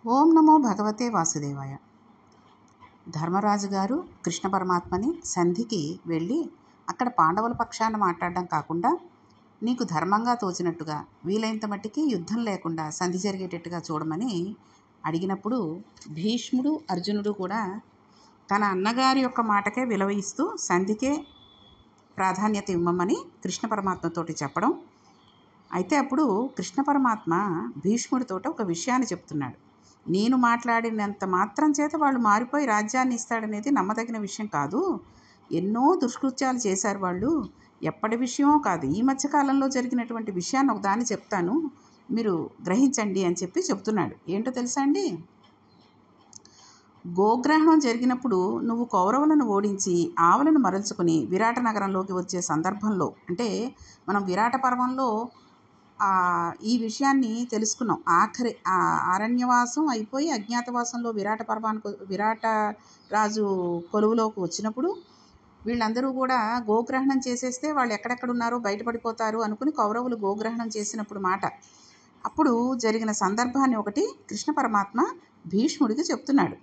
ఓం నమో భగవతే వాసుదేవాయ. ధర్మరాజు గారు కృష్ణ పరమాత్మని సంధికి వెళ్ళి అక్కడ పాండవుల పక్షాన మాట్లాడడం కాకుండా నీకు ధర్మంగా తోచినట్టుగా వీలైనంత మట్టికి యుద్ధం లేకుండా సంధి జరిగేటట్టుగా చూడమని అడిగినప్పుడు భీష్ముడు అర్జునుడు కూడా తన అన్నగారి యొక్క మాటకే విలువ ఇస్తూ సంధికే ప్రాధాన్యత ఇవ్వమని కృష్ణ పరమాత్మతోటి చెప్పడం. అయితే అప్పుడు కృష్ణ పరమాత్మ భీష్ముడితోటి ఒక విషయాన్ని చెప్తున్నాడు. నేను మాట్లాడినంత మాత్రం చేత వాళ్ళు మారిపోయి రాజ్యాన్ని ఇస్తాడనేది నమ్మదగిన విషయం కాదు. ఎన్నో దుష్కృత్యాలు చేశారు వాళ్ళు. ఎప్పటి విషయమో కాదు, ఈ మధ్యకాలంలో జరిగినటువంటి విషయాన్ని ఒకదాన్ని చెప్తాను, మీరు గ్రహించండి అని చెప్పి చెప్తున్నాడు. ఏంటో తెలుసా అండి, గోగ్రహణం జరిగినప్పుడు నువ్వు కౌరవులను ఓడించి ఆవులను మరల్చుకుని విరాట నగరంలోకి వచ్చే సందర్భంలో, అంటే మనం విరాట పర్వంలో ఈ విషయాన్ని తెలుసుకున్నాం. ఆఖరి అరణ్యవాసం అయిపోయి అజ్ఞాతవాసంలో విరాట రాజు కొలువులోకి వచ్చినప్పుడు వీళ్ళందరూ కూడా గోగ్రహణం చేసేస్తే వాళ్ళు ఎక్కడెక్కడ ఉన్నారో బయటపడిపోతారు అనుకుని కౌరవులు గోగ్రహణం చేసినప్పుడు మాట, అప్పుడు జరిగిన సందర్భాన్ని ఒకటి కృష్ణ పరమాత్మ భీష్ముడికి చెప్తున్నాడు.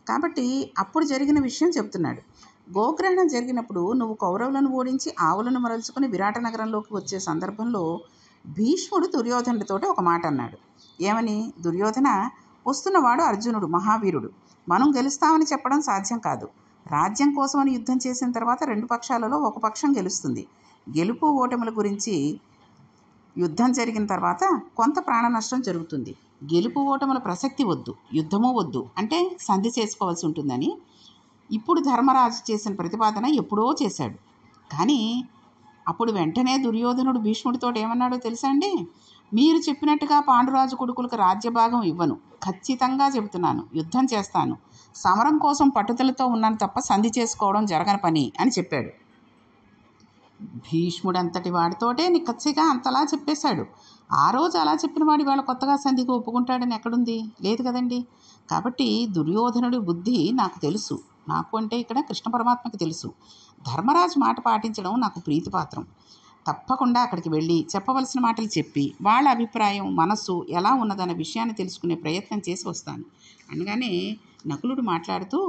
కాబట్టి అప్పుడు జరిగిన విషయం చెప్తున్నాడు. గోగ్రహణం జరిగినప్పుడు నువ్వు కౌరవులను ఓడించి ఆవులను మరల్చుకుని విరాట నగరంలోకి వచ్చే సందర్భంలో భీష్ముడు దుర్యోధనుడితోటి ఒక మాట అన్నాడు. ఏమని? దుర్యోధన, వస్తున్నవాడు అర్జునుడు, మహావీరుడు. మనం గెలుస్తామని చెప్పడం సాధ్యం కాదు. రాజ్యం కోసమని యుద్ధం చేసిన తర్వాత రెండు పక్షాలలో ఒక పక్షం గెలుస్తుంది. గెలుపు ఓటముల గురించి యుద్ధం జరిగిన తర్వాత కొంత ప్రాణ నష్టం జరుగుతుంది. గెలుపు ఓటముల ప్రసక్తి వద్దు, యుద్ధము వద్దు అంటే సంధి చేసుకోవాల్సి ఉంటుందని ఇప్పుడు ధర్మరాజు చేసిన ప్రతిపాదన ఎప్పుడో చేశాడు. కానీ అప్పుడు వెంటనే దుర్యోధనుడు భీష్ముడితో ఏమన్నాడో తెలుసా అండి? మీరు చెప్పినట్టుగా పాండురాజు కొడుకులకు రాజ్యభాగం ఇవ్వను, ఖచ్చితంగా చెబుతున్నాను, యుద్ధం చేస్తాను, సమరం కోసం పట్టుదలతో ఉన్నాను తప్ప సంధి చేసుకోవడం జరగని పని అని చెప్పాడు. భీష్ముడు అంతటి వాడితోటే నిక్కచ్చిగా అంతలా చెప్పేశాడు. ఆ రోజు అలా చెప్పిన వాడి వాళ్ళ కొత్తగా సంధికి ఒప్పుకుంటాడని ఎక్కడుంది? లేదు కదండి. కాబట్టి దుర్యోధనుడి బుద్ధి నాకు తెలుసు, నాకు అంటే ఇక్కడ కృష్ణ పరమాత్మకి తెలుసు. ధర్మరాజు మాట పాటించడం నాకు ప్రీతిపాత్రం. తప్పకుండా అక్కడికి వెళ్ళి చెప్పవలసిన మాటలు చెప్పి వాళ్ళ అభిప్రాయం మనస్సు ఎలా ఉన్నదన్న విషయాన్ని తెలుసుకునే ప్రయత్నం చేసి వస్తాను అనగానే నకులుడు మాట్లాడుతూ,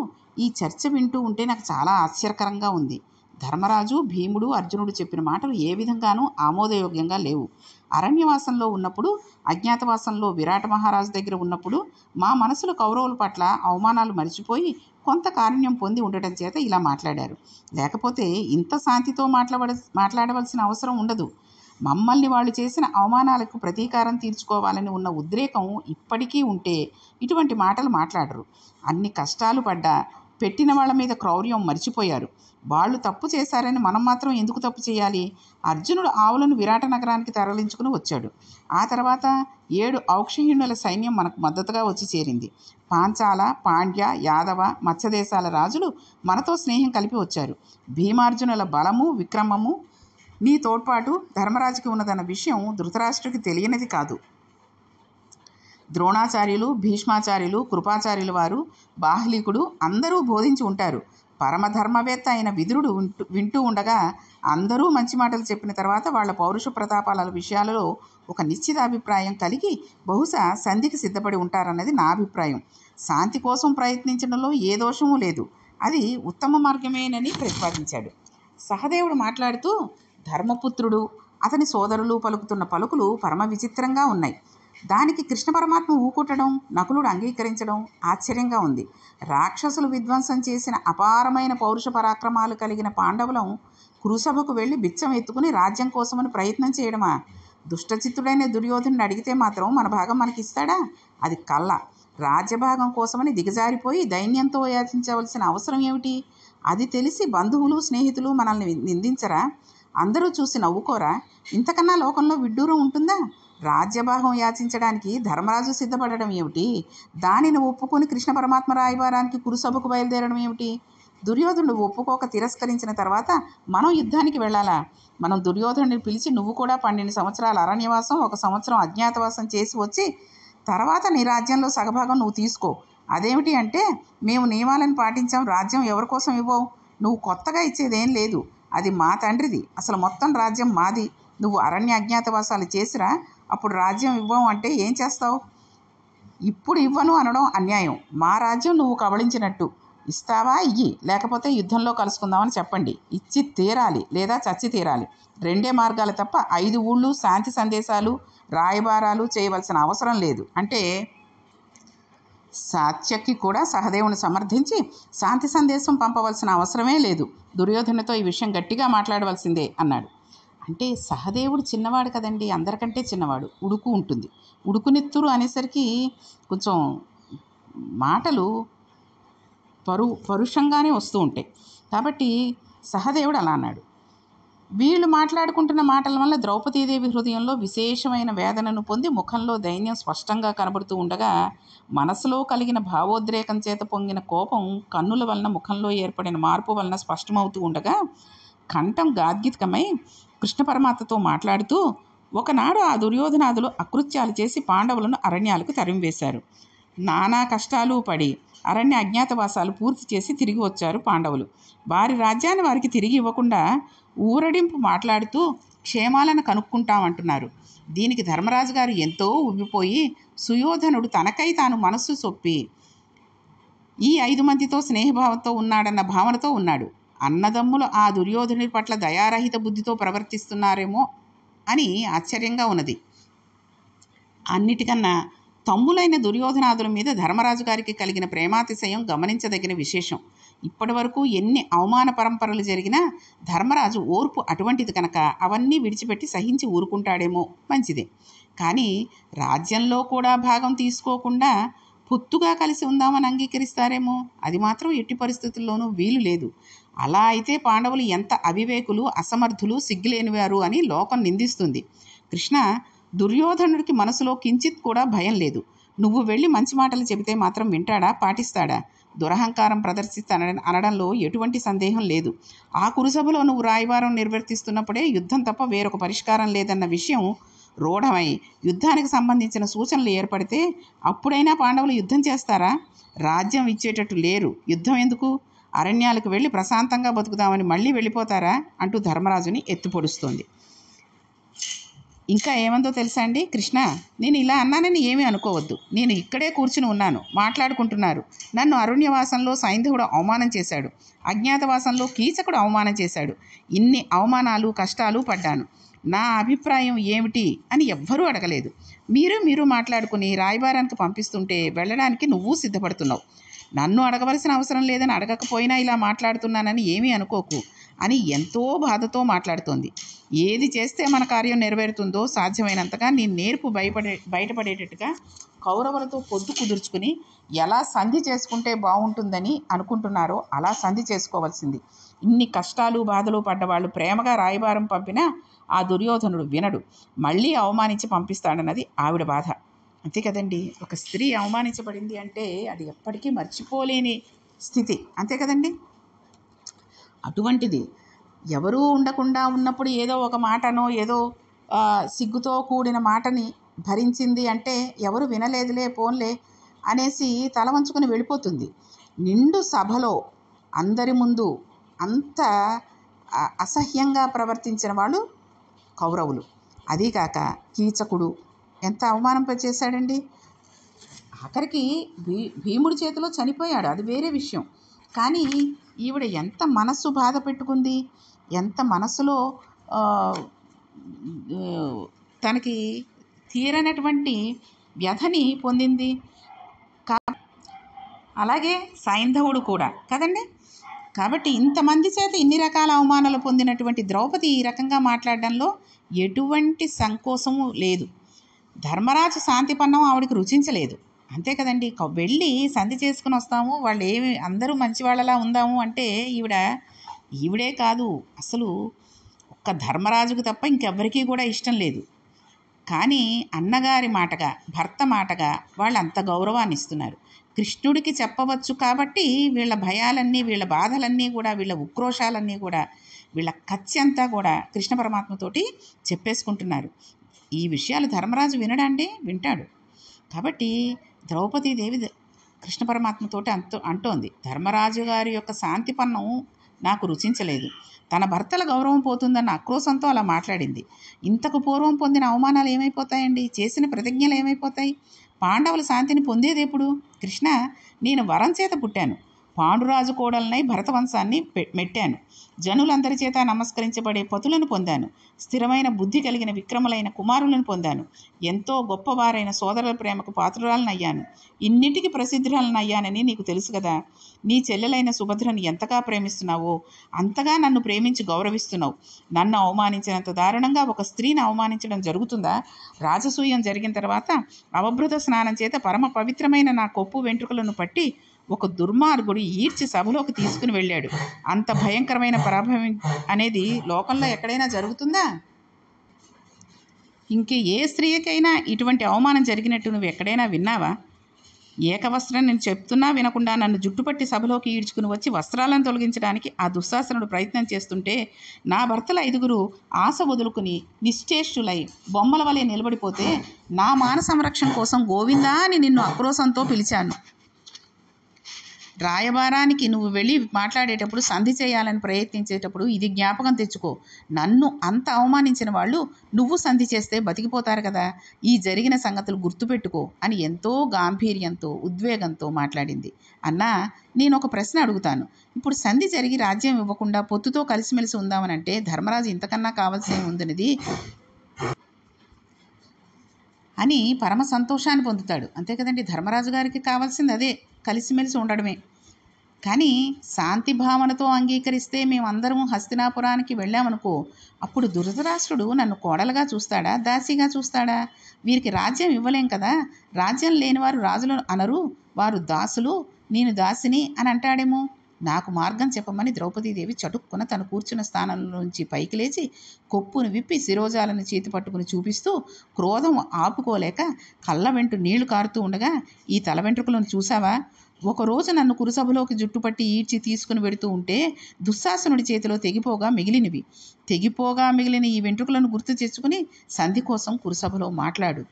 ఈ చర్చ వింటూ ఉంటే నాకు చాలా ఆశ్చర్యకరంగా ఉంది. ధర్మరాజు, భీముడు, అర్జునుడు చెప్పిన మాటలు ఏ విధంగానూ ఆమోదయోగ్యంగా లేవు. అరణ్యవాసంలో ఉన్నప్పుడు, అజ్ఞాతవాసంలో విరాట మహారాజు దగ్గర ఉన్నప్పుడు మా మనసులో కౌరవుల పట్ల అవమానాలు మరిచిపోయి కొంత కారుణ్యం పొంది ఉండటం చేత ఇలా మాట్లాడారు. లేకపోతే ఇంత శాంతితో మాట్లాడవలసిన అవసరం ఉండదు. మమ్మల్ని వాళ్ళు చేసిన అవమానాలకు ప్రతీకారం తీర్చుకోవాలని ఉన్న ఉద్రేకం ఇప్పటికీ ఉంటే ఇటువంటి మాటలు మాట్లాడరు. అన్ని కష్టాలు పడ్డా పెట్టిన వాళ్ళ మీద క్రౌర్యం మర్చిపోయారు. వాళ్ళు తప్పు చేశారని మనం మాత్రం ఎందుకు తప్పు చేయాలి? అర్జునుడు ఆవులను విరాట నగరానికి తరలించుకుని వచ్చాడు. ఆ తర్వాత 7 ఔక్షహిణుల సైన్యం మనకు మద్దతుగా వచ్చి చేరింది. పాంచాల, పాండ్య, యాదవ, మత్స్యదేశాల రాజులు మనతో స్నేహం కలిపి వచ్చారు. భీమార్జునుల బలము, విక్రమము నీ తోడ్పాటు ధర్మరాజుకి ఉన్నదన్న విషయం ధృతరాష్ట్రుడికి తెలియనిది కాదు. ద్రోణాచార్యులు, భీష్మాచార్యులు, కృపాచార్యుల వారు, బాహ్లికుడు అందరూ బోధించి ఉంటారు. పరమధర్మవేత్త అయిన విదురుడు వింటూ ఉండగా అందరూ మంచి మాటలు చెప్పిన తర్వాత వాళ్ళ పౌరుష ప్రతాపాల విషయాలలో ఒక నిశ్చిత అభిప్రాయం కలిగి బహుశా సంధికి సిద్ధపడి ఉంటారన్నది నా అభిప్రాయం. శాంతి కోసం ప్రయత్నించడంలో ఏ దోషమూ లేదు, అది ఉత్తమ మార్గమేనని ప్రతిపాదించాడు. సహదేవుడు మాట్లాడుతూ, ధర్మపుత్రుడు అతని సోదరులు పలుకుతున్న పలుకులు పరమ విచిత్రంగా ఉన్నాయి. దానికి కృష్ణ పరమాత్మ ఊకుట్టడం, నకులుడు అంగీకరించడం ఆశ్చర్యంగా ఉంది. రాక్షసులు విధ్వంసం చేసిన అపారమైన పౌరుష పరాక్రమాలు కలిగిన పాండవులం కురుసభకు వెళ్ళి బిచ్చం ఎత్తుకుని రాజ్యం కోసమని ప్రయత్నం చేయడమా? దుష్టచిత్తుడైన దుర్యోధనుడు అడిగితే మాత్రం మన భాగం మనకిస్తాడా? అది కళ్ళ. రాజ్యభాగం కోసమని దిగజారిపోయి దైన్యంతో యాచించవలసిన అవసరం ఏమిటి? అది తెలిసి బంధువులు, స్నేహితులు మనల్ని నిందించరా? అందరూ చూసి నవ్వుకోరా? ఇంతకన్నా లోకంలో విడ్డూరం ఉంటుందా? రాజ్యభాగం యాచించడానికి ధర్మరాజు సిద్ధపడడం ఏమిటి? దానిని ఒప్పుకొని కృష్ణ పరమాత్మ రాయబారానికి కురుసభకు బయలుదేరడం ఏమిటి? దుర్యోధనుడు ఒప్పుకోక తిరస్కరించిన తర్వాత మనం యుద్ధానికి వెళ్ళాలా? మనం దుర్యోధనుడిని పిలిచి నువ్వు కూడా 12 సంవత్సరాల అరణ్యవాసం, 1 సంవత్సరం అజ్ఞాతవాసం చేసి వచ్చి తర్వాత నీ రాజ్యంలో సగభాగం నువ్వు తీసుకో. అదేమిటి అంటే, మేము నియమాలను పాటించాం, రాజ్యం ఎవరి కోసం ఇవ్వవు, నువ్వు కొత్తగా ఇచ్చేదేం లేదు, అది మా తండ్రిది, అసలు మొత్తం రాజ్యం మాది, నువ్వు అరణ్య అజ్ఞాతవాసాలు చేసిరా, అప్పుడు రాజ్యం ఇవ్వం అంటే ఏం చేస్తావు? ఇప్పుడు ఇవ్వను అనడం అన్యాయం. మా రాజ్యం నువ్వు కబళించినట్టు. ఇస్తావా? ఇయ్యి, లేకపోతే యుద్ధంలో కలుసుకుందామని చెప్పండి. ఇచ్చి తీరాలి, లేదా చచ్చి తీరాలి. రెండే మార్గాలు తప్ప 5 ఊళ్ళు శాంతి సందేశాలు రాయబారాలు చేయవలసిన అవసరం లేదు అంటే సాత్యకి కూడా సహదేవుని సమర్థించి శాంతి సందేశం పంపవలసిన అవసరమే లేదు. దుర్యోధనతో ఈ విషయం గట్టిగా మాట్లాడవలసిందే అన్నాడు. అంటే సహదేవుడు చిన్నవాడు కదండి, అందరికంటే చిన్నవాడు. ఉడుకు ఉంటుంది. ఉడుకునెత్తురు అనేసరికి కొంచెం మాటలు పరుషంగానే వస్తూ ఉంటాయి. కాబట్టి సహదేవుడు అలా అన్నాడు. వీళ్ళు మాట్లాడుకుంటున్న మాటల వల్ల ద్రౌపదీదేవి హృదయంలో విశేషమైన వేదనను పొంది ముఖంలో దైన్యం స్పష్టంగా కనబడుతూ ఉండగా, మనసులో కలిగిన భావోద్రేకం చేత పొంగిన కోపం కన్నుల వలన ముఖంలో ఏర్పడిన మార్పు వలన స్పష్టమవుతూ ఉండగా, కంఠం గాద్గితమై కృష్ణ పరమాత్మతో మాట్లాడుతూ, ఒకనాడు ఆ దుర్యోధనాదులు అకృత్యాలు చేసి పాండవులను అరణ్యాలకు తరిమివేశారు. నానా కష్టాలు పడి అరణ్య అజ్ఞాతవాసాలు పూర్తి చేసి తిరిగి వచ్చారు పాండవులు. వారి రాజ్యాన్ని వారికి తిరిగి ఇవ్వకుండా ఊరడింపు మాట్లాడుతూ క్షేమాలను కనుక్కుంటామంటున్నారు. దీనికి ధర్మరాజు గారు ఎంతో ఉబ్బిపోయి, సుయోధనుడు తనకై తాను మనస్సు చొప్పి ఈ 5 మందితో స్నేహభావంతో ఉన్నాడన్న భావనతో ఉన్నాడు. అన్నదమ్ములు ఆ దుర్యోధనుడి పట్ల దయారహిత బుద్ధితో ప్రవర్తిస్తున్నారేమో అని ఆశ్చర్యంగా ఉన్నది. అన్నిటికన్నా తమ్ములైన దుర్యోధనాదుల మీద ధర్మరాజు గారికి కలిగిన ప్రేమాతిశయం గమనించదగిన విశేషం. ఇప్పటి వరకు ఎన్ని అవమాన పరంపరలు జరిగినా ధర్మరాజు ఓర్పు అటువంటిది కనుక అవన్నీ విడిచిపెట్టి సహించి ఊరుకుంటాడేమో, మంచిదే. కానీ రాజ్యంలో కూడా భాగం తీసుకోకుండా పొత్తుగా కలిసి ఉందామని అంగీకరిస్తారేమో, అది మాత్రం ఎట్టి పరిస్థితుల్లోనూ వీలు లేదు. అలా అయితే పాండవులు ఎంత అవివేకులు, అసమర్థులు, సిగ్గులేనివారు అని లోకం నిందిస్తుంది. కృష్ణ, దుర్యోధనుడికి మనసులో కించిత్ కూడా భయం లేదు. నువ్వు వెళ్ళి మంచి మాటలు చెబితే మాత్రం వింటాడా, పాటిస్తాడా? దురహంకారం అనడంలో ఎటువంటి సందేహం లేదు. ఆ కురుసభలో నువ్వు రాయబారం నిర్వర్తిస్తున్నప్పుడే యుద్ధం తప్ప వేరొక పరిష్కారం లేదన్న విషయం రూఢమై యుద్ధానికి సంబంధించిన సూచనలు ఏర్పడితే అప్పుడైనా పాండవులు యుద్ధం చేస్తారా? రాజ్యం ఇచ్చేటట్టు లేరు, యుద్ధం ఎందుకు? అరణ్యాలకు వెళ్ళి ప్రశాంతంగా బతుకుదామని మళ్ళీ వెళ్ళిపోతారా అంటూ ధర్మరాజుని ఎత్తుపొడుస్తోంది. ఇంకా ఏమందో తెలుసా అండి, కృష్ణ, నేను ఇలా అన్నానని ఏమీ అనుకోవద్దు. నేను ఇక్కడే కూర్చుని ఉన్నాను, మాట్లాడుకుంటున్నారు. నన్ను అరణ్యవాసంలో సైంధవుడు అవమానం చేశాడు, అజ్ఞాతవాసంలో కీచకుడు అవమానం చేశాడు. ఇన్ని అవమానాలు కష్టాలు పడ్డాను. నా అభిప్రాయం ఏమిటి అని ఎవ్వరూ అడగలేదు. మీరు మాట్లాడుకుని రాయబారానికి పంపిస్తుంటే వెళ్ళడానికి నువ్వు సిద్ధపడుతున్నావు. నన్ను అడగవలసిన అవసరం లేదని అడగకపోయినా ఇలా మాట్లాడుతున్నానని ఏమీ అనుకోకు అని ఎంతో బాధతో మాట్లాడుతోంది. ఏది చేస్తే మన కార్యం నెరవేరుతుందో సాధ్యమైనంతగా నీ నేర్పు బయటపడేటట్టుగా కౌరవులతో పొద్దు కుదుర్చుకుని ఎలా సంధి చేసుకుంటే బాగుంటుందని అనుకుంటున్నారో అలా సంధి చేసుకోవాల్సింది. ఇన్ని కష్టాలు బాధలు పడ్డవాళ్ళు ప్రేమగా రాయబారం పంపినా ఆ దుర్యోధనుడు వినడు, మళ్ళీ అవమానించి పంపిస్తాడన్నది ఆవిడ బాధ. అంతే కదండి, ఒక స్త్రీ అవమానించబడింది అంటే అది ఎప్పటికీ మర్చిపోలేని స్థితి, అంతే కదండి. అటువంటిది ఎవరూ ఉండకుండా ఉన్నప్పుడు ఏదో ఒక మాటనో ఏదో సిగ్గుతో కూడిన మాటని భరించింది అంటే ఎవరు వినలేదులే పోన్లే అనేసి తల వంచుకొని వెళ్ళిపోతుంది. నిండు సభలో అందరి ముందు అంత అసహ్యంగా ప్రవర్తించిన వాళ్ళు కౌరవులు. అదీకాక కీచకుడు ఎంత అవమానం చేశాడండి. ఆఖరికి భీముడి చేతిలో చనిపోయాడు, అది వేరే విషయం. కానీ ఈవిడ ఎంత మనస్సు బాధ పెట్టుకుంది, ఎంత మనసులో తనకి తీరనటువంటి వ్యధని పొందింది. అలాగే సైంధవుడు కూడా కదండి. కాబట్టి ఇంతమంది చేత ఇన్ని రకాల అవమానాలు పొందినటువంటి ద్రౌపది ఈ రకంగా మాట్లాడడంలో ఎటువంటి సంకోచము లేదు. ధర్మరాజు శాంతిపన్నం ఆవిడకి రుచించలేదు, అంతే కదండి. వెళ్ళి సంధి చేసుకుని వస్తాము, వాళ్ళు ఏమి అందరూ మంచివాళ్ళలా ఉందాము అంటే ఈవిడే కాదు, అసలు ఒక్క ధర్మరాజుకు తప్ప ఇంకెవ్వరికీ కూడా ఇష్టం లేదు. కానీ అన్నగారి మాటగా, భర్త మాటగా వాళ్ళు అంత గౌరవాన్ని ఇస్తున్నారు. కృష్ణుడికి చెప్పవచ్చు కాబట్టి వీళ్ళ భయాలన్నీ, వీళ్ళ బాధలన్నీ కూడా, వీళ్ళ ఉక్రోషాలన్నీ కూడా, వీళ్ళ కత్తి అంతా కూడా కృష్ణ పరమాత్మతోటి చెప్పేసుకుంటున్నారు. ఈ విషయాలు ధర్మరాజు వినడండి, వింటాడు. కాబట్టి ద్రౌపదీదేవి కృష్ణ పరమాత్మతోటి అంటోంది, ధర్మరాజు గారి యొక్క శాంతిపన్నం నాకు రుచించలేదు. తన భర్తల గౌరవం పోతుందన్న ఆక్రోశంతో అలా మాట్లాడింది. ఇంతకు పూర్వం పొందిన అవమానాలు ఏమైపోతాయండి? చేసిన ప్రతిజ్ఞలు ఏమైపోతాయి? పాండవుల శాంతిని పొందేదెప్పుడు? కృష్ణ, నేను వరం చేత పుట్టాను. పాండురాజు కోడలనై భరతవంశాన్ని మెట్టాను. జనులందరి చేత నమస్కరించబడే పతులను పొందాను. స్థిరమైన బుద్ధి కలిగిన విక్రములైన కుమారులను పొందాను. ఎంతో గొప్పవారైన సోదరుల ప్రేమకు పాత్రురాలనయ్యాను. ఇన్నిటికి ప్రసిద్ధురాలనయ్యానని నీకు తెలుసు కదా. నీ చెల్లెలైన సుభద్రను ఎంతగా ప్రేమిస్తున్నావో అంతగా నన్ను ప్రేమించి గౌరవిస్తున్నావు. నన్ను అవమానించినంత దారుణంగా ఒక స్త్రీని అవమానించడం జరుగుతుందా? రాజసూయం జరిగిన తర్వాత అవభృత స్నానం చేత పరమ పవిత్రమైన నా కొప్పు వెంట్రుకలను పట్టి ఒక దుర్మార్గుడు ఈడ్చి సభలోకి తీసుకుని వెళ్ళాడు. అంత భయంకరమైన పరాభవం అనేది లోకంలో ఎక్కడైనా జరుగుతుందా? ఇంకే ఏ స్త్రీకైనా ఇటువంటి అవమానం జరిగినట్టు నువ్వు ఎక్కడైనా విన్నావా? ఏకవస్త్రం నేను చెప్తున్నా వినకుండా నన్ను జుట్టుపట్టి సభలోకి ఈడ్చుకుని వచ్చి వస్త్రాలను తొలగించడానికి ఆ దుశ్శాసనుడు ప్రయత్నం చేస్తుంటే నా భర్తల 5 ఆశ వదులుకుని నిశ్చేష్టులై బొమ్మల వలె నిలబడిపోతే నా మాన సంరక్షణ కోసం గోవిందా అని నిన్ను ఆక్రోశంతో పిలిచాను. రాయబారానికి నువ్వు వెళ్ళి మాట్లాడేటప్పుడు, సంధి చేయాలని ప్రయత్నించేటప్పుడు ఇది జ్ఞాపకం తెచ్చుకో. నన్ను అంత అవమానించిన వాళ్ళు నువ్వు సంధి చేస్తే బతికిపోతారు కదా. ఈ జరిగిన సంగతులు గుర్తుపెట్టుకో అని ఎంతో గాంభీర్యంతో ఉద్వేగంతో మాట్లాడింది. అన్నా, నేను ఒక ప్రశ్న అడుగుతాను. ఇప్పుడు సంధి జరిగి రాజ్యం ఇవ్వకుండా పొత్తుతో కలిసిమెలిసి ఉందామనంటే ధర్మరాజు ఇంతకన్నా కావాల్సి ఉందనేది అని పరమ సంతోషాన్ని పొందుతాడు. అంతే కదండి. ధర్మరాజు గారికి కావాల్సింది అదే, కలిసిమెలిసి ఉండడమే. కానీ శాంతి భావనతో అంగీకరిస్తే మేమందరం హస్తినాపురానికి వెళ్ళామనుకో, అప్పుడు ధృతరాష్ట్రుడు నన్ను కోడలుగా చూస్తాడా, దాసిగా చూస్తాడా? వీరికి రాజ్యం ఇవ్వలేం కదా. రాజ్యం లేనివారు రాజులు అనరు, వారు దాసులు, నేను దాసిని అని అంటాడేమో. నాకు మార్గం చెప్పమని ద్రౌపదీదేవి చటుక్కున తను కూర్చున్న స్థానంలోంచి పైకి లేచి కొప్పును విప్పి శిరోజాలను చేతి పట్టుకుని చూపిస్తూ క్రోధం ఆపుకోలేక కళ్ళ వెంటు నీళ్లు కారుతూ ఉండగా, ఈ తల వెంట్రుకలను చూసావా? ఒకరోజు నన్ను కురుసభలోకి జుట్టుపట్టి ఈడ్చి తీసుకుని వెడుతూ ఉంటే దుశ్శాసనుడి చేతిలో తెగిపోగా మిగిలిన ఈ వెంట్రుకలను గుర్తు తెచ్చుకుని సంధి కోసం కురుసభలో మాట్లాడు.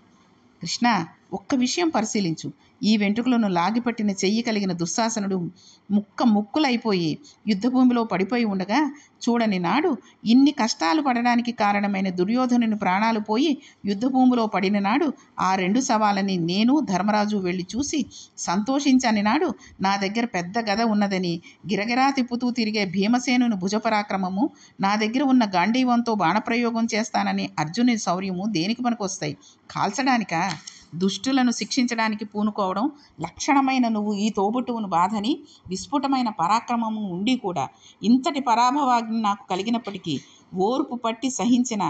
కృష్ణ, ఒక్క విషయం పరిశీలించు. ఈ వెంట్రుకలను లాగిపట్టిన చెయ్యి కలిగిన దుశ్శాసనుడు ముక్కలైపోయి యుద్ధభూమిలో పడిపోయి ఉండగా చూడని నాడు ఇన్ని కష్టాలు పడడానికి కారణమైన దుర్యోధనుని ప్రాణాలు పోయి యుద్ధభూమిలో పడిన నాడు ఆ 2 శవాలని నేను ధర్మరాజు వెళ్ళి చూసి సంతోషించని నాడు నా దగ్గర పెద్ద గద ఉన్నదని, గిరగిరా తిప్పుతూ తిరిగే భీమసేనుని భుజపరాక్రమము, నా దగ్గర ఉన్న గాంధీవంతో బాణప్రయోగం చేస్తానని అర్జునుని శౌర్యము దేనికి పనికొస్తాయి? కాల్చడానికా? దుష్టులను శిక్షించడానికి పూనుకోవడం లక్షణమైన నువ్వు ఈ తోబుట్టువును బాధని, విస్ఫుటమైన పరాక్రమము ఉండి కూడా ఇంతటి పరాభవాగ్ని నాకు కలిగినప్పటికీ ఓర్పు పట్టి సహించిన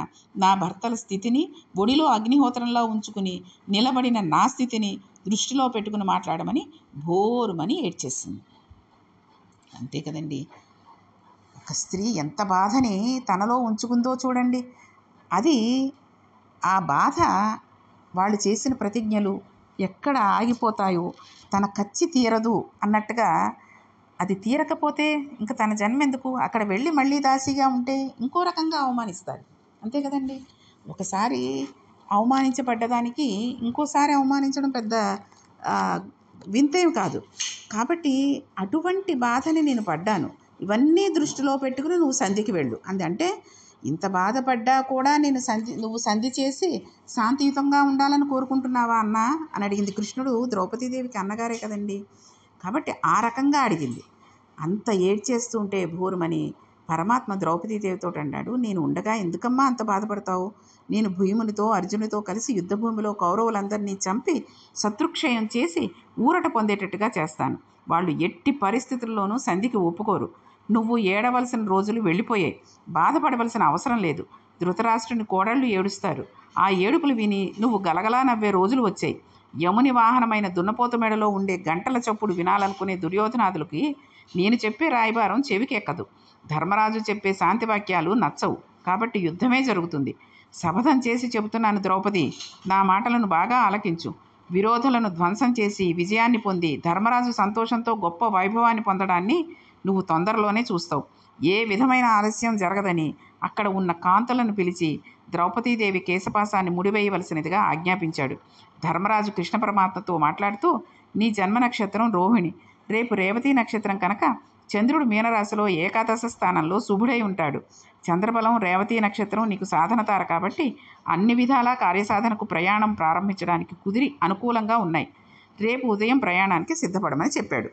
నా భర్తల స్థితిని, ఒడిలో అగ్నిహోత్రంలో ఉంచుకుని నిలబడిన నా స్థితిని దృష్టిలో పెట్టుకుని మాట్లాడమని భోరుమని ఏడ్చేసింది. అంతే కదండి. ఒక స్త్రీ ఎంత బాధని తనలో ఉంచుకుందో చూడండి. అది ఆ బాధ వాళ్ళు చేసిన ప్రతిజ్ఞలు ఎక్కడ ఆగిపోతాయో, తన కచ్చి తీరదు అన్నట్టుగా, అది తీరకపోతే ఇంకా తన జన్మ ఎందుకు? అక్కడ వెళ్ళి మళ్ళీ దాసిగా ఉంటే ఇంకో రకంగా అవమానిస్తారు. అంతే కదండి. ఒకసారి అవమానించబడ్డదానికి ఇంకోసారి అవమానించడం పెద్ద వింతేమి కాదు. కాబట్టి అటువంటి బాధని నేను పడ్డాను. ఇవన్నీ దృష్టిలో పెట్టుకుని నువ్వు సంధికి వెళ్ళు అంది. అంటే ఇంత బాధపడ్డా కూడా నువ్వు సంధి చేసి శాంతియుతంగా ఉండాలని కోరుకుంటున్నావా అన్నా అని అడిగింది. కృష్ణుడు ద్రౌపదీదేవికి అన్నగారే కదండి. కాబట్టి ఆ రకంగా అడిగింది. అంత ఏడ్చేస్తుంటే భూరమని పరమాత్మ ద్రౌపదీదేవితో అన్నాడు, నేను ఉండగా ఎందుకమ్మా అంత బాధపడతావు? నేను భీమునితో అర్జునుడితో కలిసి యుద్ధభూమిలో కౌరవులందరినీ చంపి శత్రుక్షయం చేసి ఊరట పొందేటట్టుగా చేస్తాను. వాళ్ళు ఎట్టి పరిస్థితుల్లోనూ సంధికి ఒప్పుకోరు. నువ్వు ఏడవలసిన రోజులు వెళ్ళిపోయాయి. బాధపడవలసిన అవసరం లేదు. ధృతరాష్ట్రుని కోడళ్ళు ఏడుస్తారు. ఆ ఏడుపులు విని నువ్వు గలగలా నవ్వే రోజులు వచ్చాయి. యముని వాహనమైన దున్నపోత మెడలో ఉండే గంటల చప్పుడు వినాలనుకునే దుర్యోధనాదులకి నేను చెప్పే రాయబారం చెవికెక్కదు. ధర్మరాజు చెప్పే శాంతి వాక్యాలు నచ్చవు. కాబట్టి యుద్ధమే జరుగుతుంది. శపథం చేసి చెబుతున్నాను ద్రౌపది, నా మాటలను బాగా ఆలకించు. విరోధులను ధ్వంసం చేసి విజయాన్ని పొంది ధర్మరాజు సంతోషంతో గొప్ప వైభవాన్ని పొందడాన్ని నువ్వు తొందరలోనే చూస్తావు. ఏ విధమైన ఆలస్యం జరగదని అక్కడ ఉన్న కాంతులను పిలిచి ద్రౌపదీదేవి కేశపాసాన్ని ముడివేయవలసినదిగా ఆజ్ఞాపించాడు. ధర్మరాజు కృష్ణ పరమాత్మతో మాట్లాడుతూ, నీ జన్మ నక్షత్రం రోహిణి, రేపు రేవతి నక్షత్రం కనుక చంద్రుడు మీనరాశిలో ఏకాదశ స్థానంలో శుభుడై ఉంటాడు. చంద్రబలం రేవతి నక్షత్రం నీకు సాధన తార కాబట్టి అన్ని విధాలా కార్యసాధనకు ప్రయాణం ప్రారంభించడానికి కుదిరి అనుకూలంగా ఉన్నాయి. రేపు ఉదయం ప్రయాణానికి సిద్ధపడమని చెప్పాడు.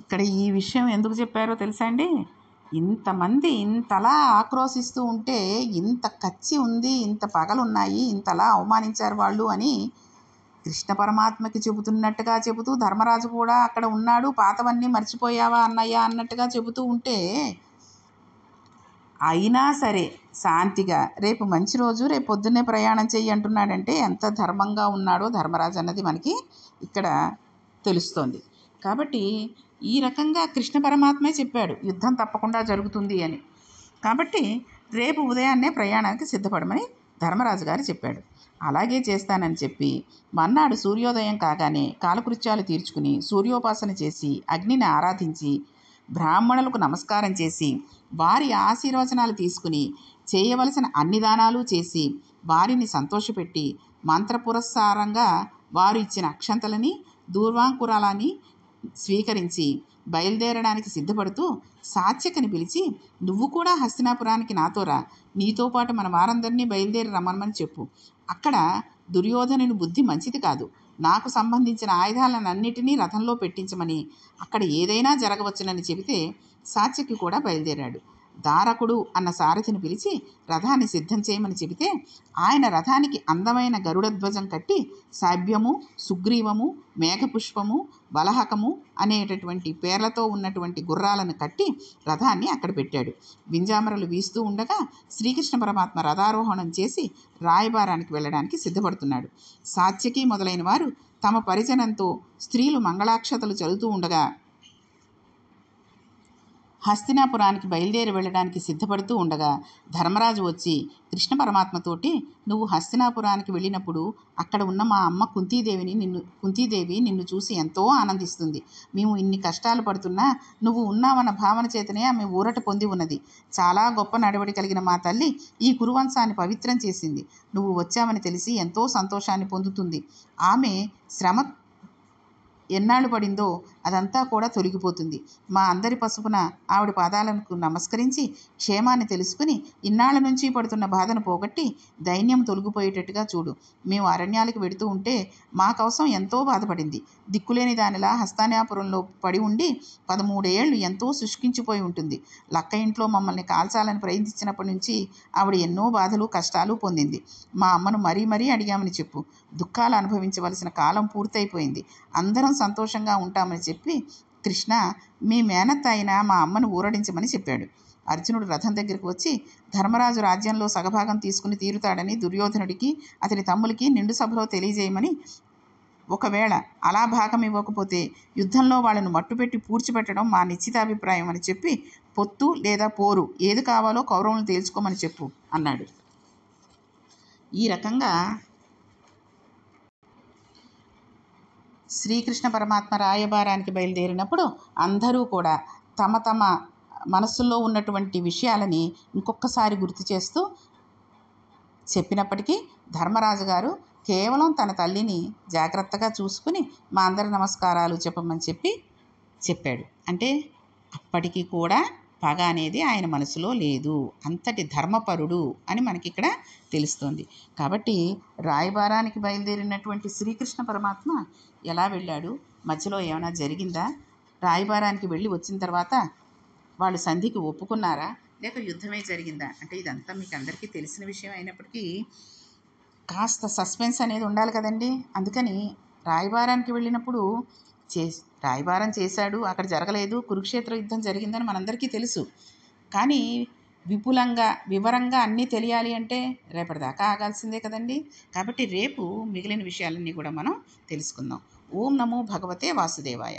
ఇక్కడ ఈ విషయం ఎందుకు చెప్పారో తెలుసా అండి? ఇంతమంది ఇంతలా ఆక్రోశిస్తూ ఉంటే, ఇంత కచ్చి ఉంది, ఇంత పగలున్నాయి, ఇంతలా అవమానించారు వాళ్ళు అని కృష్ణ పరమాత్మకి చెబుతున్నట్టుగా చెబుతూ, ధర్మరాజు కూడా అక్కడ ఉన్నాడు, పాతవన్నీ మర్చిపోయావా అన్నయ్య అన్నట్టుగా చెబుతూ ఉంటే, అయినా సరే శాంతిగా రేపు మంచి రోజు, రేపు పొద్దున్నే ప్రయాణం చెయ్యి అంటున్నాడంటే ఎంత ధర్మంగా ఉన్నాడో ధర్మరాజు అన్నది మనకి ఇక్కడ తెలుస్తోంది. కాబట్టి ఈ రకంగా కృష్ణ పరమాత్మే చెప్పాడు యుద్ధం తప్పకుండా జరుగుతుంది అని. కాబట్టి రేపు ఉదయాన్నే ప్రయాణానికి సిద్ధపడమని ధర్మరాజు గారు చెప్పాడు. అలాగే చేస్తానని చెప్పి మర్నాడు సూర్యోదయం కాగానే కాలకృత్యాలు తీర్చుకుని సూర్యోపాసన చేసి అగ్నిని ఆరాధించి బ్రాహ్మణులకు నమస్కారం చేసి వారి ఆశీర్వచనాలు తీసుకుని చేయవలసిన అన్ని దానాలు చేసి వారిని సంతోషపెట్టి మంత్రపురస్సారంగా వారు ఇచ్చిన అక్షంతలని దూర్వాంకురాలని స్వీకరించి బయలుదేరడానికి సిద్ధపడుతూ సాత్యకని పిలిచి, నువ్వు కూడా హస్తినాపురానికి నాతో రా, నీతో పాటు మన వారందరినీ బయలుదేరి రమ్మని చెప్పు. అక్కడ దుర్యోధనుని బుద్ధి మంచిది కాదు, నాకు సంబంధించిన ఆయుధాలన్నిటినీ రథంలో పెట్టించమని, అక్కడ ఏదైనా జరగవచ్చునని చెబితే సాత్యకి కూడా బయలుదేరాడు. దారకుడు అన్న సారథిని పిలిచి రథాన్ని సిద్ధం చేయమని చెబితే ఆయన రథానికి అందమైన గరుడ ధ్వజం కట్టి సాభ్యము, సుగ్రీవము, మేఘపుష్పము, బలహకము అనేటటువంటి పేర్లతో ఉన్నటువంటి గుర్రాలను కట్టి రథాన్ని అక్కడ పెట్టాడు. వింజామరలు వీస్తూ ఉండగా శ్రీకృష్ణ పరమాత్మ రథారోహణం చేసి రాయబారానికి వెళ్ళడానికి సిద్ధపడుతున్నాడు. సాత్యకి మొదలైన వారు తమ పరిజనంతో స్త్రీలు మంగళాక్షతలు చదువుతూ ఉండగా హస్తినాపురానికి బయలుదేరి వెళ్ళడానికి సిద్ధపడుతూ ఉండగా ధర్మరాజు వచ్చి కృష్ణ పరమాత్మతోటి, నువ్వు హస్తినాపురానికి వెళ్ళినప్పుడు అక్కడ ఉన్న మా అమ్మ కుంతీదేవి నిన్ను చూసి ఎంతో ఆనందిస్తుంది. మేము ఇన్ని కష్టాలు పడుతున్నా నువ్వు ఉన్నావన్న భావన చేతనే ఆమె ఊరట పొంది ఉన్నది. చాలా గొప్ప నడవడి కలిగిన మా తల్లి ఈ కురువంశాన్ని పవిత్రం చేసింది. నువ్వు వచ్చావని తెలిసి ఎంతో సంతోషాన్ని పొందుతుంది. ఆమె శ్రమ ఎన్నాళ్ళు పడిందో అదంతా కూడా తొలగిపోతుంది. మా అందరి పసుపున ఆవిడ పాదాలకు నమస్కరించి క్షేమాన్ని తెలుసుకుని ఇన్నాళ్ళ నుంచి పడుతున్న బాధను పోగొట్టి దైన్యం తొలగిపోయేటట్టుగా చూడు. మేము అరణ్యాలకు వెడుతూ ఉంటే మా కోసం ఎంతో బాధపడింది. దిక్కులేని దానిలా హస్తినాపురంలో పడి ఉండి 13 ఏళ్ళు ఎంతో శుష్కించిపోయి ఉంటుంది. లక్క ఇంట్లో మమ్మల్ని కాల్చాలని ప్రయత్నించినప్పటి నుంచి ఆవిడ ఎన్నో బాధలు కష్టాలు పొందింది. మా అమ్మను మరీ మరీ అడిగామని చెప్పు. దుఃఖాలు అనుభవించవలసిన కాలం పూర్తయిపోయింది. అందరం సంతోషంగా ఉంటామని చెప్పి కృష్ణ మీ మేనత్త అయిన మా అమ్మను ఊరడించమని చెప్పాడు. అర్జునుడు రథం దగ్గరికి వచ్చి ధర్మరాజు రాజ్యంలో సగభాగం తీసుకుని తీరుతాడని దుర్యోధనుడికి అతని తమ్ములకి నిండు సభలో తెలియజేయమని, ఒకవేళ అలా భాగం ఇవ్వకపోతే యుద్ధంలో వాళ్ళను మట్టుపెట్టి పూడ్చిపెట్టడం మా నిశ్చితాభిప్రాయం అని చెప్పి పొత్తు లేదా పోరు ఏది కావాలో కౌరవులను తేల్చుకోమని చెప్పు అన్నాడు. ఈ రకంగా శ్రీకృష్ణ పరమాత్మ రాయబారానికి బయలుదేరినప్పుడు అందరూ కూడా తమ తమ మనస్సులో ఉన్నటువంటి విషయాలని ఇంకొకసారి గుర్తు చేస్తూ చెప్పినప్పటికీ ధర్మరాజు గారు కేవలం తన తల్లిని జాగ్రత్తగా చూసుకుని మా అందరి నమస్కారాలు చెప్పమని చెప్పాడు. అంటే అప్పటికి కూడా పగ అనేది ఆయన మనసులో లేదు. అంతటి ధర్మపరుడు అని మనకి ఇక్కడ తెలుస్తుంది. కాబట్టి రాయబారానికి బయలుదేరినటువంటి శ్రీకృష్ణ పరమాత్మ ఎలా వెళ్ళాడు, మధ్యలో ఏమైనా జరిగిందా, రాయబారానికి వెళ్ళి వచ్చిన తర్వాత వాళ్ళు సంధికి ఒప్పుకున్నారా లేక యుద్ధమే జరిగిందా అంటే ఇదంతా మీకు అందరికీ తెలిసిన విషయం అయినప్పటికీ కాస్త సస్పెన్స్ అనేది ఉండాలి కదండి. అందుకని రాయబారానికి వెళ్ళినప్పుడు రాయబారం చేశాడు, అక్కడ జరగలేదు, కురుక్షేత్ర యుద్ధం జరిగిందని మనందరికీ తెలుసు. కానీ విపులంగా వివరంగా అన్నీ తెలియాలి అంటే రేపటిదాకా ఆగాల్సిందే కదండి. కాబట్టి రేపు మిగిలిన విషయాలన్నీ కూడా మనం తెలుసుకుందాం. ఓం నమో భగవతే వాసుదేవాయ.